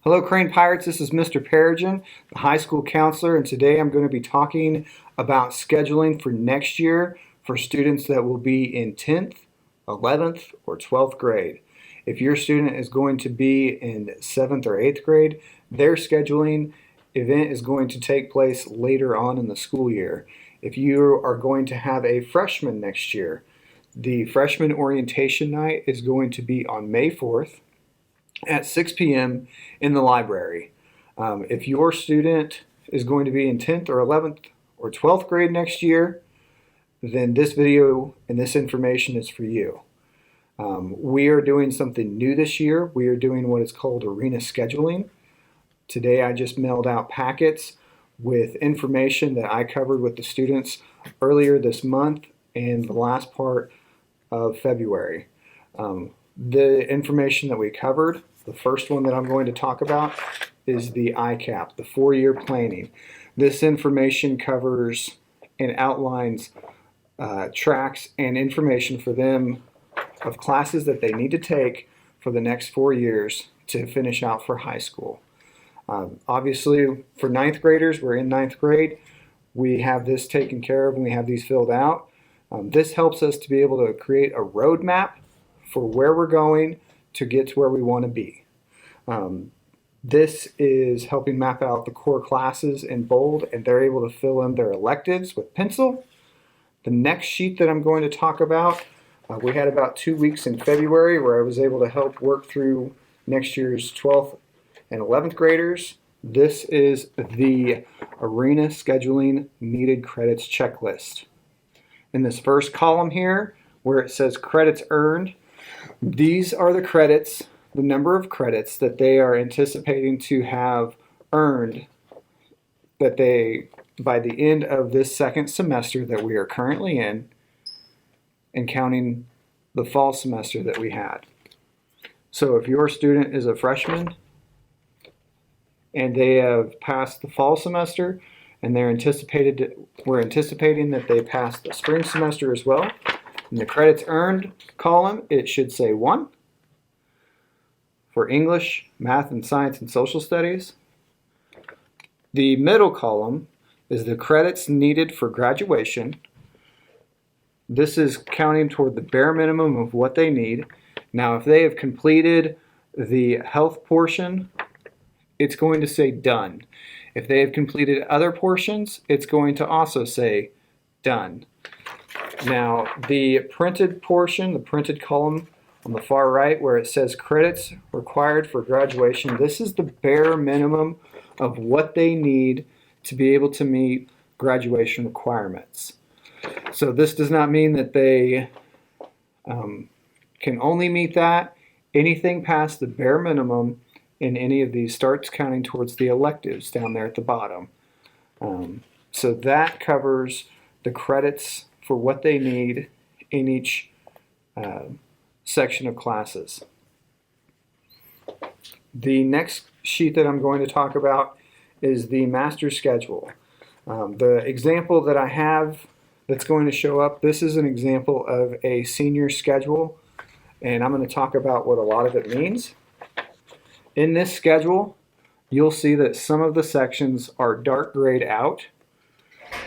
Hello Crane Pirates, this is Mr. Parrigon, the high school counselor, and today I'm going to be talking about scheduling for next year for students that will be in 10th, 11th, or 12th grade. If your student is going to be in 7th or 8th grade, their scheduling event is going to take place later on in the school year. If you are going to have a freshman next year, the freshman orientation night is going to be on May 4th. At 6 p.m. in the library. If your student is going to be in 10th or 11th or 12th grade next year, then this video and this information is for you. We are doing something new this year. We are doing what is called arena scheduling. Today I just mailed out packets with information that I covered with the students earlier this month and the last part of February. The information that we covered, the first one that I'm going to talk about is the ICAP, the 4-year planning. This information covers and outlines tracks and information for them of classes that they need to take for the next 4 years to finish out for high school. Obviously, for 9th graders, we're in 9th grade. We have this taken care of and we have these filled out. This helps us to be able to create a roadmap for where we're going to get to where we want to be. This is helping map out the core classes in bold, and they're able to fill in their electives with pencil. The next sheet that I'm going to talk about, we had about 2 weeks in February where I was able to help work through next year's 12th and 11th graders. This is the arena scheduling needed credits checklist. In this first column here, where it says credits earned, these are the credits, the number of credits that they are anticipating to have earned that they, by the end of this second semester that we are currently in, and counting the fall semester that we had. So if your student is a freshman and they have passed the fall semester and we're anticipating that they pass the spring semester as well, in the credits earned column, it should say 1 for English, Math and Science and Social Studies. The middle column is the credits needed for graduation. This is counting toward the bare minimum of what they need. Now, if they have completed the health portion, it's going to say done. If they have completed other portions, it's going to also say done. Now, the printed portion, the printed column on the far right where it says credits required for graduation, this is the bare minimum of what they need to be able to meet graduation requirements. So this does not mean that they can only meet that. Anything past the bare minimum in any of these starts counting towards the electives down there at the bottom. So that covers the credits for what they need in each section of classes. The next sheet that I'm going to talk about is the master schedule. The example that I have that's going to show up, this is an example of a senior schedule, and I'm going to talk about what a lot of it means. In this schedule, you'll see that some of the sections are dark grayed out.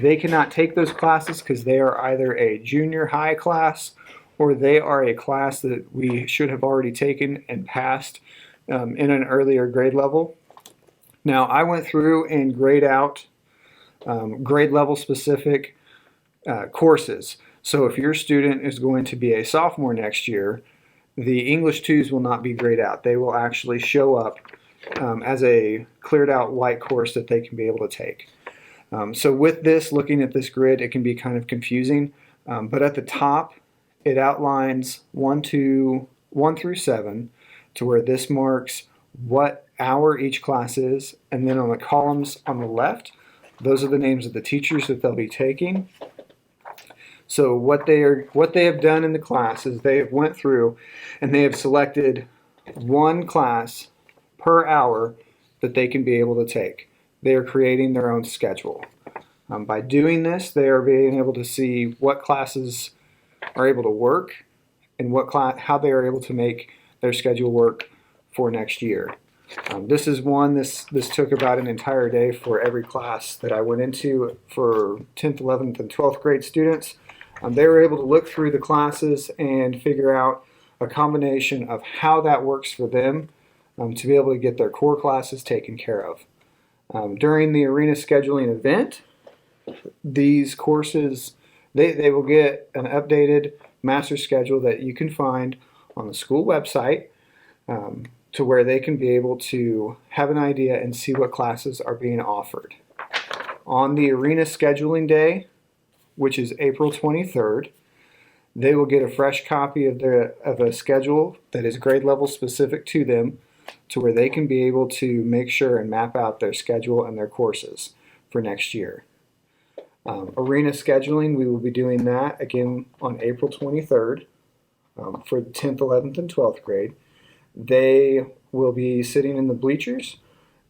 They cannot take those classes because they are either a junior high class or they are a class that we should have already taken and passed in an earlier grade level. Now, I went through and grayed out grade level specific courses. So if your student is going to be a sophomore next year, the English 2s will not be grayed out. They will actually show up as a cleared out white course that they can be able to take. So with this, looking at this grid, it can be kind of confusing, but at the top, it outlines 1 through 7 to where this marks what hour each class is, and then on the columns on the left, those are the names of the teachers that they'll be taking. So what they have done in the class is they have went through and they have selected one class per hour that they can be able to take. They are creating their own schedule. By doing this, they are being able to see what classes are able to work and how they are able to make their schedule work for next year. This took about an entire day for every class that I went into for 10th, 11th, and 12th grade students. They were able to look through the classes and figure out a combination of how that works for them to be able to get their core classes taken care of. During the arena scheduling event, these courses, they will get an updated master schedule that you can find on the school website to where they can be able to have an idea and see what classes are being offered. On the arena scheduling day, which is April 23rd, they will get a fresh copy of a schedule that is grade level specific to them, to where they can be able to make sure and map out their schedule and their courses for next year. Arena scheduling, we will be doing that again on April 23rd for the 10th, 11th, and 12th grade. They will be sitting in the bleachers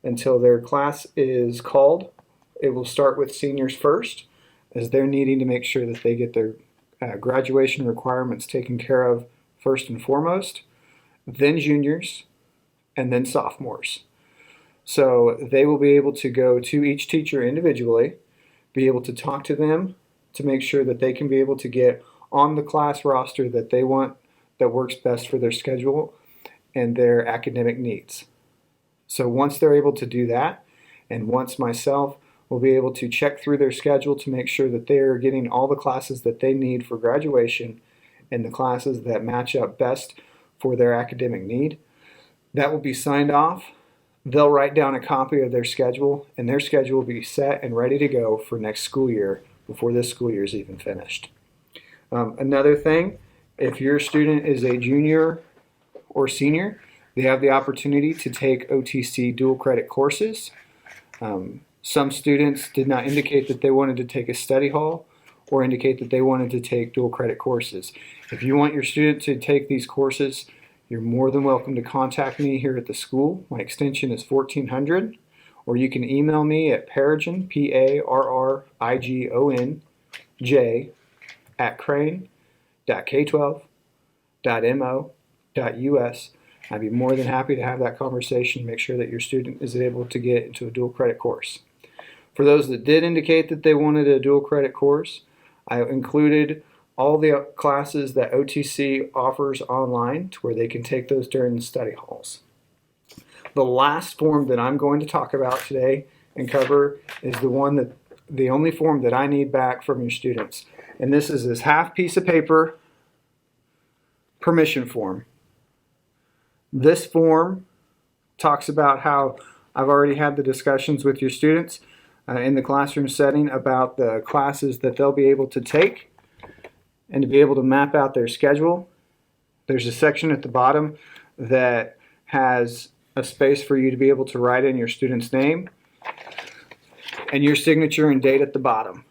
until their class is called. It will start with seniors first, as they're needing to make sure that they get their graduation requirements taken care of first and foremost, then juniors, and then sophomores. So they will be able to go to each teacher individually, be able to talk to them to make sure that they can be able to get on the class roster that they want, that works best for their schedule and their academic needs. So once they're able to do that, and once myself will be able to check through their schedule to make sure that they are getting all the classes that they need for graduation and the classes that match up best for their academic need, that will be signed off. They'll write down a copy of their schedule, and their schedule will be set and ready to go for next school year before this school year is even finished. Another thing, if your student is a junior or senior, they have the opportunity to take OTC dual credit courses. Some students did not indicate that they wanted to take a study hall or indicate that they wanted to take dual credit courses. If you want your student to take these courses, you're more than welcome to contact me here at the school. My extension is 1400, or you can email me at Parrigon, Parrigon, crane.k12.mo.us. I'd be more than happy to have that conversation, make sure that your student is able to get into a dual credit course. For those that did indicate that they wanted a dual credit course, I included all the classes that OTC offers online to where they can take those during the study halls. The last form that I'm going to talk about today and cover is the only form that I need back from your students. And this is this half piece of paper permission form. This form talks about how I've already had the discussions with your students in the classroom setting about the classes that they'll be able to take and to be able to map out their schedule. There's a section at the bottom that has a space for you to be able to write in your student's name and your signature and date at the bottom.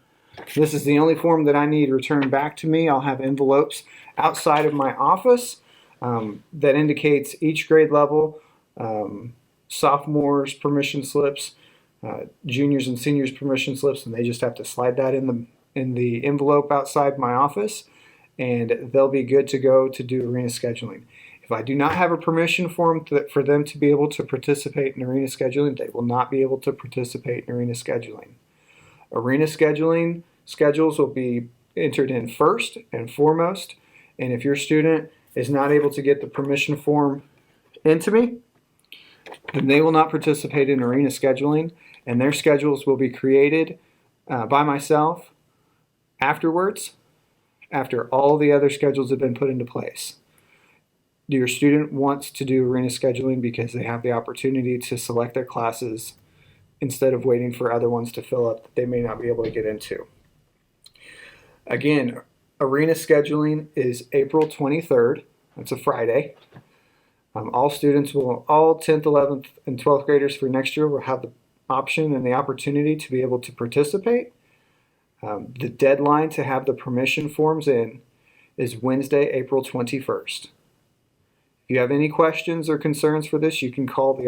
This is the only form that I need returned back to me. I'll have envelopes outside of my office that indicates each grade level, sophomores permission slips, juniors and seniors permission slips, and they just have to slide that in the envelope outside my office, and they'll be good to go to do arena scheduling. If I do not have a permission form for them to be able to participate in arena scheduling, they will not be able to participate in arena scheduling. Arena scheduling schedules will be entered in first and foremost, and if your student is not able to get the permission form into me, then they will not participate in arena scheduling, and their schedules will be created by myself afterwards, after all the other schedules have been put into place. Your student wants to do arena scheduling because they have the opportunity to select their classes instead of waiting for other ones to fill up that they may not be able to get into. Again, arena scheduling is April 23rd. That's a Friday. All 10th, 11th, and 12th graders for next year will have the option and the opportunity to be able to participate. The deadline to have the permission forms in is Wednesday, April 21st. If you have any questions or concerns for this, you can call me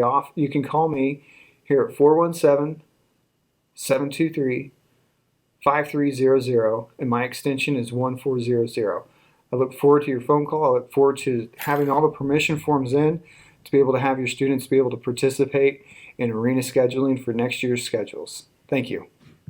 here at 417-723-5300, and my extension is 1400. I look forward to your phone call. I look forward to having all the permission forms in to be able to have your students be able to participate in arena scheduling for next year's schedules. Thank you.